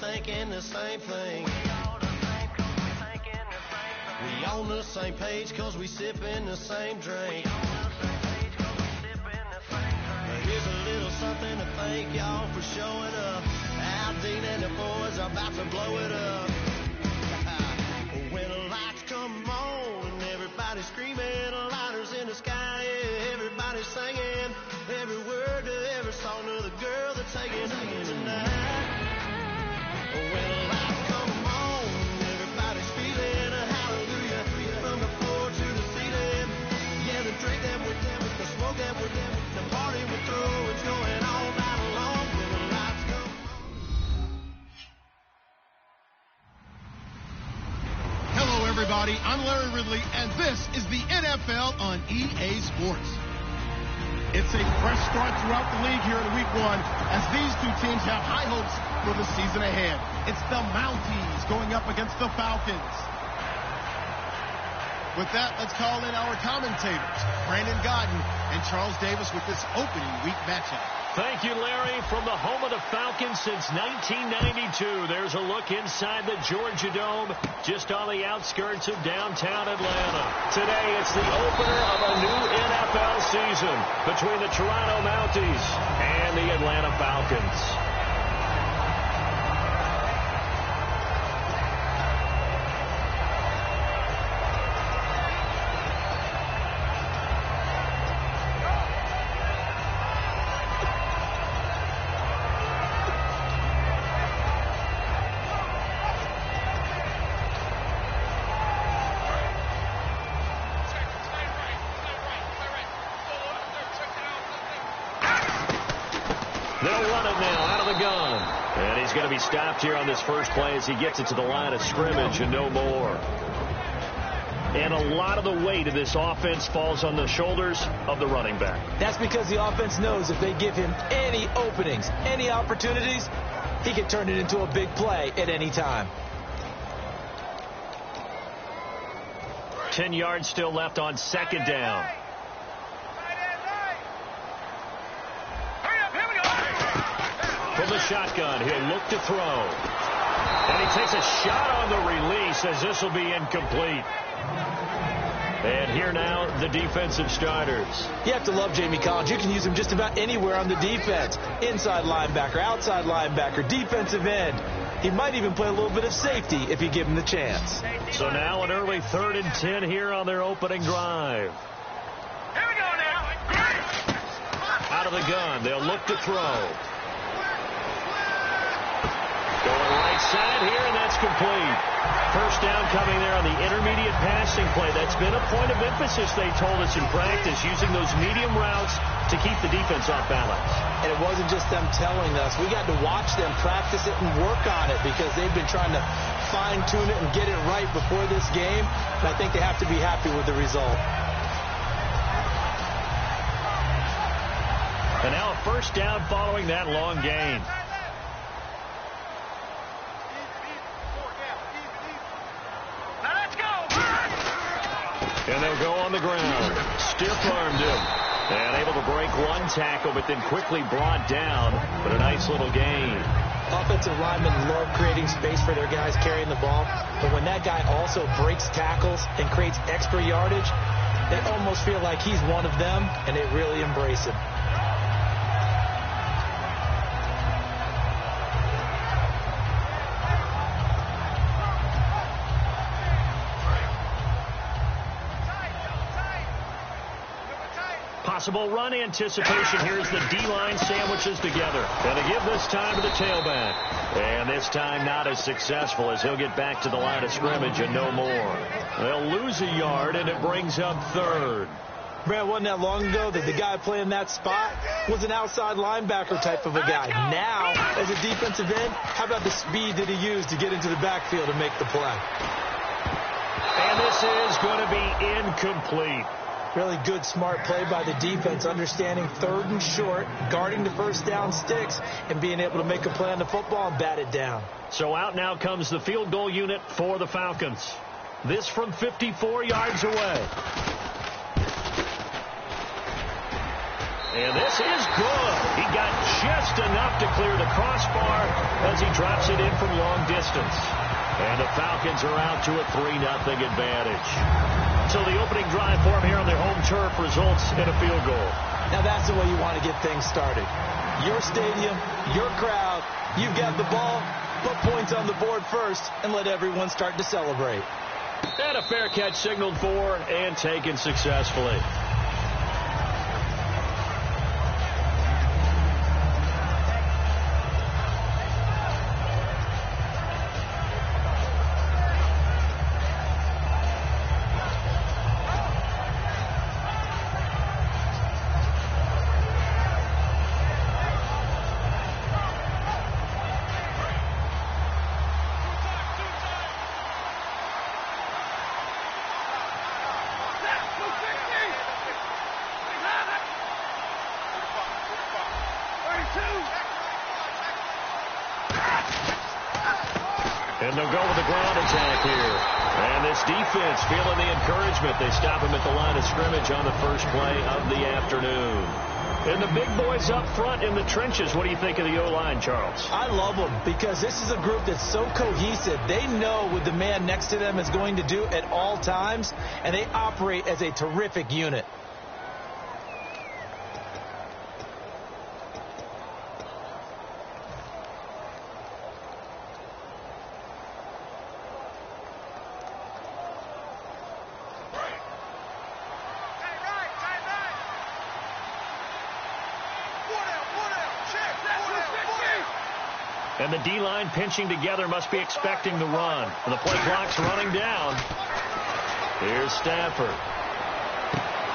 thinking the same thing. We on the same page cause we sipping the same drink. Here's a little something to thank y'all for showing up. Aldine and the boys are about to blow it up. When the lights come on and everybody's screaming, lighters in the sky, yeah, everybody's singing every word to every song to the girl that's taking tonight. When the lights come on, everybody's feeling a hallelujah from the floor to the ceiling. Yeah, the drink that we're down with, the smoke that we're down with, the party we're through, it's going all night long when the lights come on. Hello, everybody. I'm Larry Ridley, and this is the NFL on EA Sports. It's a fresh start throughout the league here in Week 1 as these two teams have high hopes for the season ahead. It's the Mounties going up against the Falcons. With that, let's call in our commentators, Brandon Godden and Charles Davis, with this opening week matchup. Thank you, Larry. From the home of the Falcons since 1992, there's a look inside the Georgia Dome, just on the outskirts of downtown Atlanta. Today, it's the opener of a new NFL season between the Toronto Mounties and the Atlanta Falcons. They'll run it now out of the gun. And he's going to be stopped here on this first play as he gets it to the line of scrimmage and no more. And a lot of the weight of this offense falls on the shoulders of the running back. That's because the offense knows if they give him any openings, any opportunities, he can turn it into a big play at any time. 10 yards still left on second down. From the shotgun, he'll look to throw. And he takes a shot on the release as this will be incomplete. And here now, the defensive starters. You have to love Jamie Collins. You can use him just about anywhere on the defense. Inside linebacker, outside linebacker, defensive end. He might even play a little bit of safety if you give him the chance. So now an early 3rd and 10 here on their opening drive. Here we go now. Out of the gun, they'll look to throw. Going right side here, and that's complete. First down coming there on the intermediate passing play. That's been a point of emphasis, they told us in practice, using those medium routes to keep the defense off balance. And it wasn't just them telling us. We got to watch them practice it and work on it because they've been trying to fine-tune it and get it right before this game. And I think they have to be happy with the result. And now a first down following that long gain. And they'll go on the ground. Stiff-armed him. And able to break one tackle, but then quickly brought down. But a nice little gain. Offensive linemen love creating space for their guys carrying the ball. But when that guy also breaks tackles and creates extra yardage, they almost feel like he's one of them, and they really embrace him. Possible run anticipation. Here's the D-line sandwiches together. And to give this time to the tailback. And this time not as successful as he'll get back to the line of scrimmage and no more. They'll lose a yard, and it brings up 3rd. Brad, wasn't that long ago that the guy playing that spot was an outside linebacker type of a guy. Now, as a defensive end, how about the speed that he used to get into the backfield and make the play? And this is going to be incomplete. Really good, smart play by the defense, understanding 3rd and short, guarding the first down sticks, and being able to make a play on the football and bat it down. So out now comes the field goal unit for the Falcons. This from 54 yards away. And this is good. He got just just enough to clear the crossbar as he drops it in from long distance. And the Falcons are out to a 3-0 advantage. So the opening drive for them here on their home turf results in a field goal. Now that's the way you want to get things started. Your stadium, your crowd, you've got the ball, put points on the board first, and let everyone start to celebrate. And a fair catch signaled for and taken successfully. And they'll go with the ground attack here. And this defense feeling the encouragement. They stop him at the line of scrimmage on the first play of the afternoon. And the big boys up front in the trenches. What do you think of the O-line, Charles? I love them because this is a group that's so cohesive. They know what the man next to them is going to do at all times, and they operate as a terrific unit. And the D-line pinching together must be expecting the run. And the play clock's running down. Here's Stafford.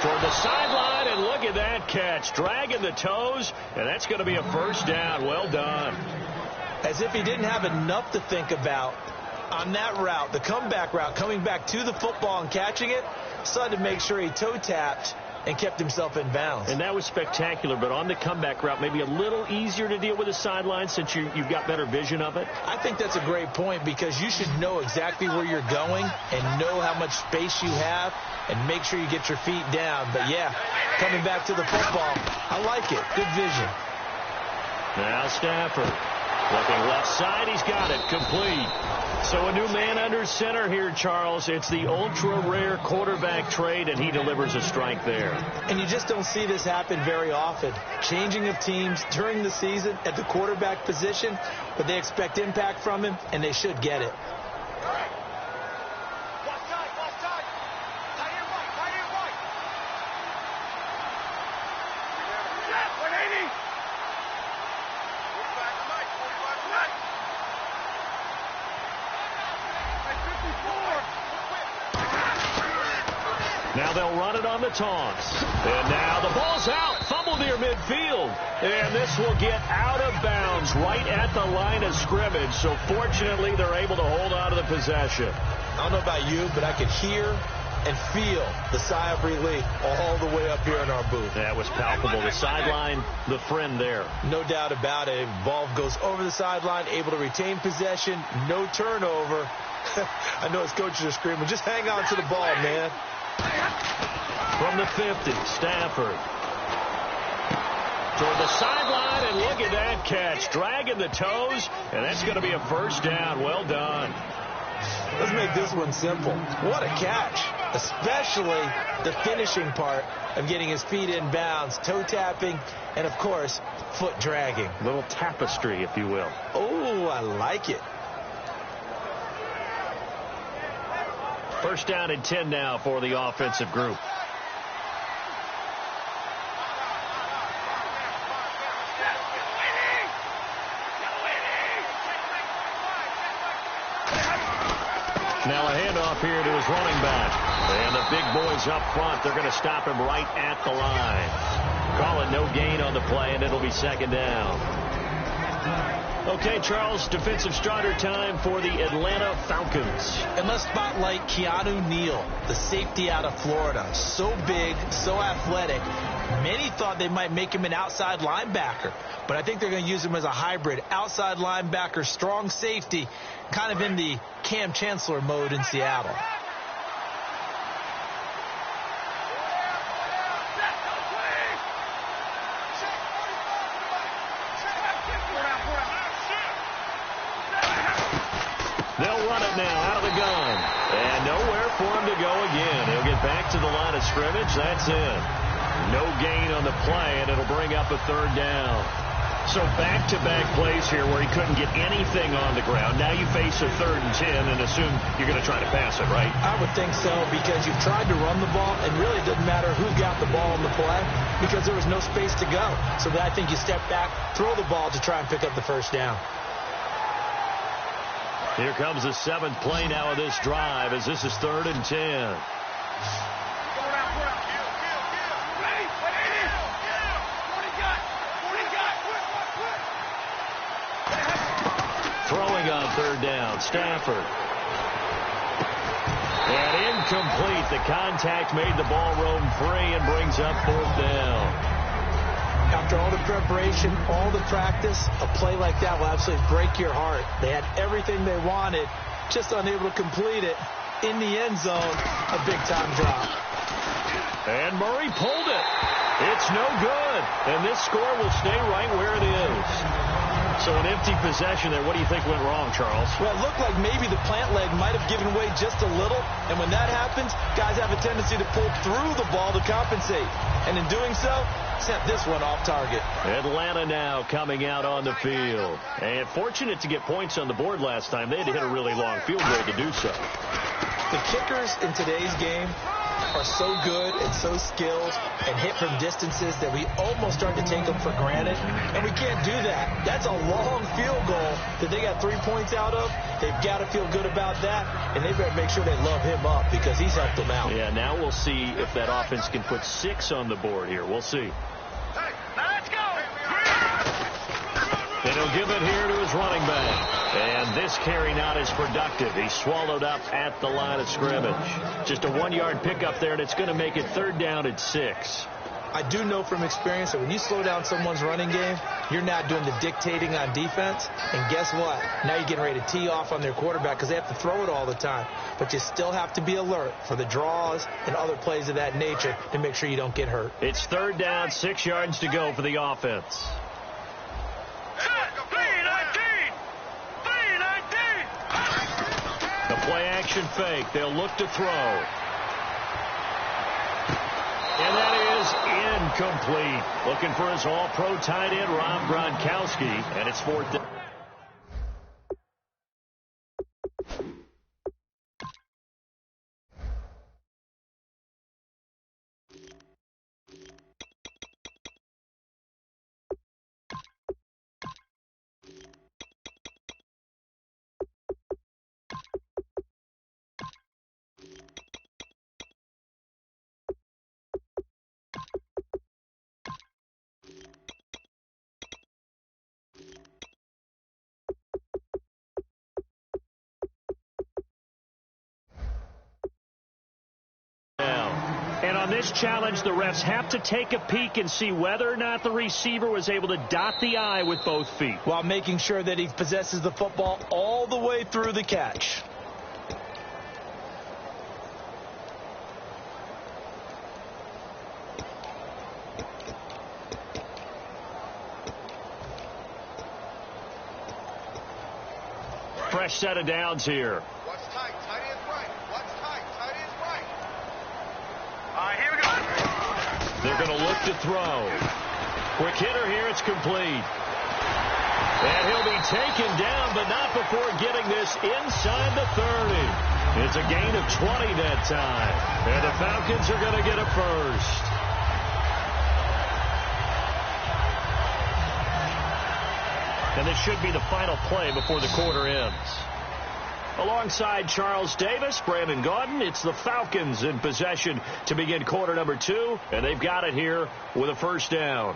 Toward the sideline, and look at that catch. Dragging the toes, and that's going to be a first down. Well done. As if he didn't have enough to think about on that route, the comeback route, coming back to the football and catching it, decided to make sure he toe-tapped and kept himself in bounds. And that was spectacular, but on the comeback route, maybe a little easier to deal with the sideline since you've got better vision of it? I think that's a great point because you should know exactly where you're going and know how much space you have and make sure you get your feet down. But, yeah, coming back to the football, I like it. Good vision. Now Stafford. Looking left side, he's got it. Complete. So a new man under center here, Charles. It's the ultra-rare quarterback trade, and he delivers a strike there. And you just don't see this happen very often. Changing of teams during the season at the quarterback position, but they expect impact from him, and they should get it. Now they'll run it on the taunts. And now the ball's out. Fumble near midfield. And this will get out of bounds right at the line of scrimmage. So fortunately, they're able to hold on to the possession. I don't know about you, but I could hear and feel the sigh of relief all the way up here in our booth. That was palpable. The sideline, the friend there. No doubt about it. Ball goes over the sideline, able to retain possession, no turnover. I know his coaches are screaming, just hang on to the ball, man. From the 50, Stafford. Toward the sideline, and look at that catch. Dragging the toes, and that's going to be a first down. Well done. Let's make this one simple. What a catch, especially the finishing part of getting his feet in bounds, toe tapping, and, of course, foot dragging. A little tapestry, if you will. Oh, I like it. First down and 10 now for the offensive group. Now a handoff here to his running back. And the big boys up front, they're going to stop him right at the line. Call it no gain on the play, and it'll be second down. Okay, Charles, defensive starter time for the Atlanta Falcons. And let's spotlight Keanu Neal, the safety out of Florida. So big, so athletic. Many thought they might make him an outside linebacker, but I think they're going to use him as a hybrid. Outside linebacker, strong safety, kind of in the Cam Chancellor mode in Seattle. to the line of scrimmage. That's in. No gain on the play, and it'll bring up a third down. So back-to-back plays here where he couldn't get anything on the ground. Now you face a 3rd and 10 and assume you're going to try to pass it, right? I would think so, because you've tried to run the ball, and really it doesn't matter who got the ball in the play because there was no space to go. So I think you step back, throw the ball to try and pick up the first down. Here comes the 7th play now of this drive as this is 3rd and 10. Throwing on 3rd down, Stafford. And incomplete. The contact made the ball roam free and brings up 4th down. After all the preparation, all the practice, a play like that will absolutely break your heart. They had everything they wanted, just unable to complete it. In the end zone, a big-time drop. And Murray pulled it. It's no good. And this score will stay right where it is. So an empty possession there. What do you think went wrong, Charles? Well, it looked like maybe the plant leg might have given way just a little. And when that happens, guys have a tendency to pull through the ball to compensate. And in doing so, sent this one off target. Atlanta now coming out on the field. And fortunate to get points on the board last time. They had to hit a really long field goal to do so. The kickers in today's game are so good and so skilled and hit from distances that we almost start to take them for granted. And we can't do that. That's a long field goal that they got 3 points out of. They've got to feel good about that. And they better make sure they love him up because he's helped them out. Yeah, now we'll see if that offense can put 6 on the board here. We'll see. Hey, let's go! And he'll give it here to his running back. And this carry not as productive. He's swallowed up at the line of scrimmage. Just a 1-yard pickup there, and it's going to make it 3rd down at 6. I do know from experience that when you slow down someone's running game, you're not doing the dictating on defense. And guess what? Now you're getting ready to tee off on their quarterback because they have to throw it all the time. But you still have to be alert for the draws and other plays of that nature to make sure you don't get hurt. It's 3rd down, 6 yards to go for the offense. The play-action fake. They'll look to throw. And that is incomplete. Looking for his all-pro tight end, Rob Gronkowski. And it's 4th down. And on this challenge, the refs have to take a peek and see whether or not the receiver was able to dot the I with both feet, while making sure that he possesses the football all the way through the catch. Fresh set of downs here. What's tight? Tight is right. What's tight? Tight is right. All right, here we go. They're going to look to throw. Quick hitter here. It's complete. And he'll be taken down, but not before getting this inside the 30. It's a gain of 20 that time. And the Falcons are going to get a first. And this should be the final play before the quarter ends. Alongside Charles Davis, Brandon Gaudin, it's the Falcons in possession to begin quarter number 2. And they've got it here with a first down.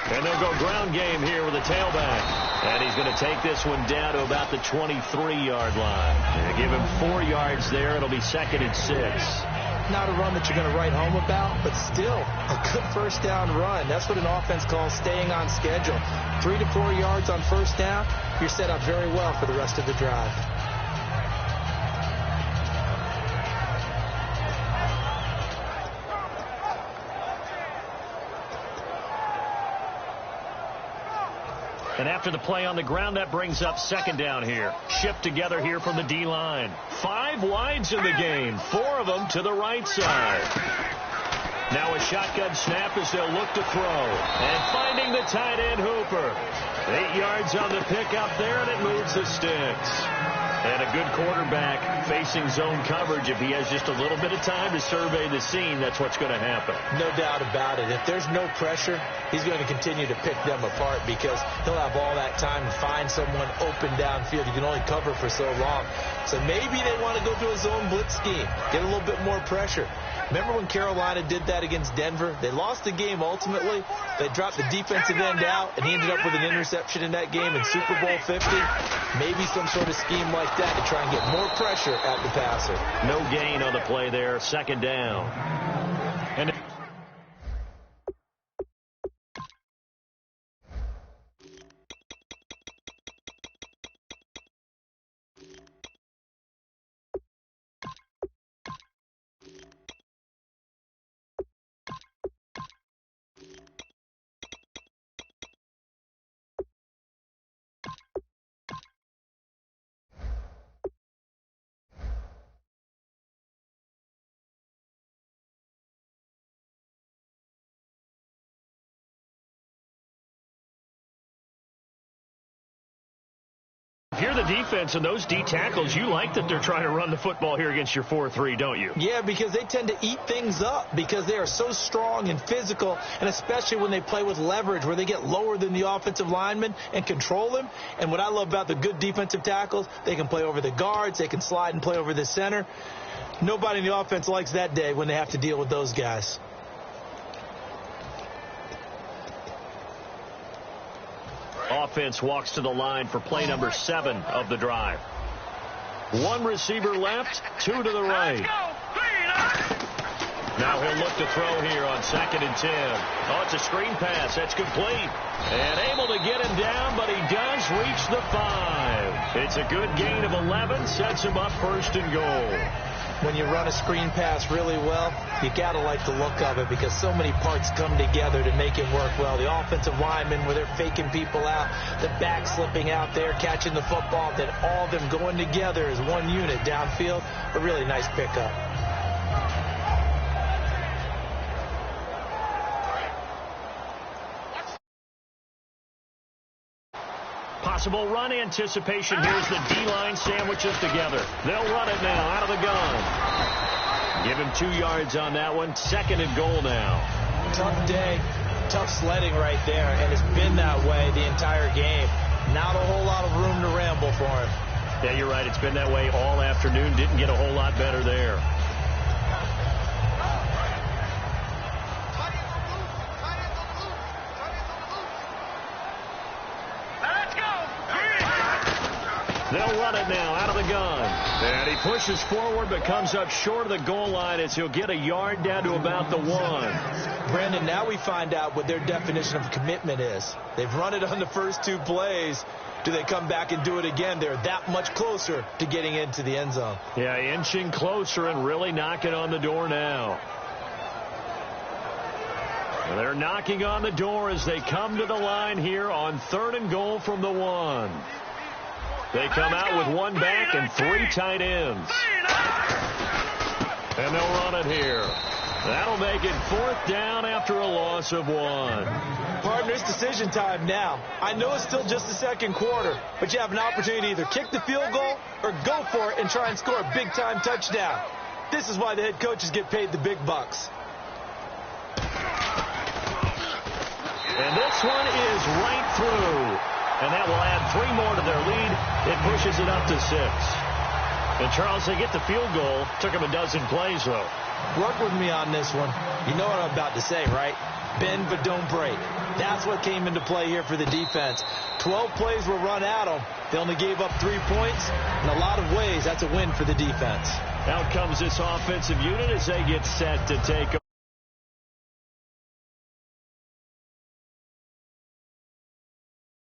And they'll go ground game here with a tailback. And he's going to take this one down to about the 23-yard line. And give him 4 yards there. It'll be 2nd and 6. Not a run that you're going to write home about, but still a good first down run. That's what an offense calls staying on schedule. 3 to 4 yards on first down, you're set up very well for the rest of the drive. And after the play on the ground, that brings up second down here. Shipped together here from the D-line. 5 wides in the game, 4 of them to the right side. Now a shotgun snap as they'll look to throw. And finding the tight end Hooper. 8 yards on the pickup there, and it moves the sticks. And a good quarterback facing zone coverage. If he has just a little bit of time to survey the scene, that's what's going to happen. No doubt about it. If there's no pressure, he's going to continue to pick them apart because he'll have all that time to find someone open downfield. You can only cover for so long. So maybe they want to go to a zone blitz scheme, get a little bit more pressure. Remember when Carolina did that against Denver? They lost the game ultimately. They dropped the defensive end out, and he ended up with an interception in that game in Super Bowl 50. Maybe some sort of scheme like that to try and get more pressure at the passer. No gain on the play there, second down. And if you're the defense and those D tackles, you like that they're trying to run the football here against your 4-3, don't you? Yeah, because they tend to eat things up because they are so strong and physical, and especially when they play with leverage where they get lower than the offensive lineman and control them. And what I love about the good defensive tackles, they can play over the guards, they can slide and play over the center. Nobody in the offense likes that day when they have to deal with those guys. Offense walks to the line for play number 7 of the drive. 1 receiver left, 2 to the right. Now he'll look to throw here on 2nd and 10. Oh, it's a screen pass. That's complete. And able to get him down, but he does reach the 5. It's a good gain of 11, sets him up 1st and goal. When you run a screen pass really well, you got to like the look of it because so many parts come together to make it work well. The offensive linemen, where they're faking people out, the back slipping out there, catching the football, then all of them going together as one unit downfield. A really nice pickup. Possible run anticipation. Here's the D-line sandwiches together. They'll run it now out of the gun. Give him 2 yards on that one. 2nd and goal now. Tough day, tough sledding right there, and it's been that way the entire game. Not a whole lot of room to ramble for him. Yeah, you're right. It's been that way all afternoon. Didn't get a whole lot better there. They'll run it now out of the gun. And he pushes forward but comes up short of the goal line as he'll get a yard down to about the 1. Brandon, now we find out what their definition of commitment is. They've run it on the first 2 plays. Do they come back and do it again? They're that much closer to getting into the end zone. Yeah, inching closer and really knocking on the door now. They're knocking on the door as they come to the line here on 3rd and goal from the 1. They come out with 1 back and 3 tight ends. And they'll run it here. That'll make it 4th down after a loss of 1. Partners, decision time now. I know it's still just the 2nd quarter, but you have an opportunity to either kick the field goal or go for it and try and score a big-time touchdown. This is why the head coaches get paid the big bucks. And this one is right through. And that will add 3 more to their lead. It pushes it up to 6. And, Charles, they get the field goal. Took them a dozen plays, though. Work with me on this one. You know what I'm about to say, right? Bend but don't break. That's what came into play here for the defense. 12 plays were run at them. They only gave up 3 points. In a lot of ways, that's a win for the defense. Out comes this offensive unit as they get set to take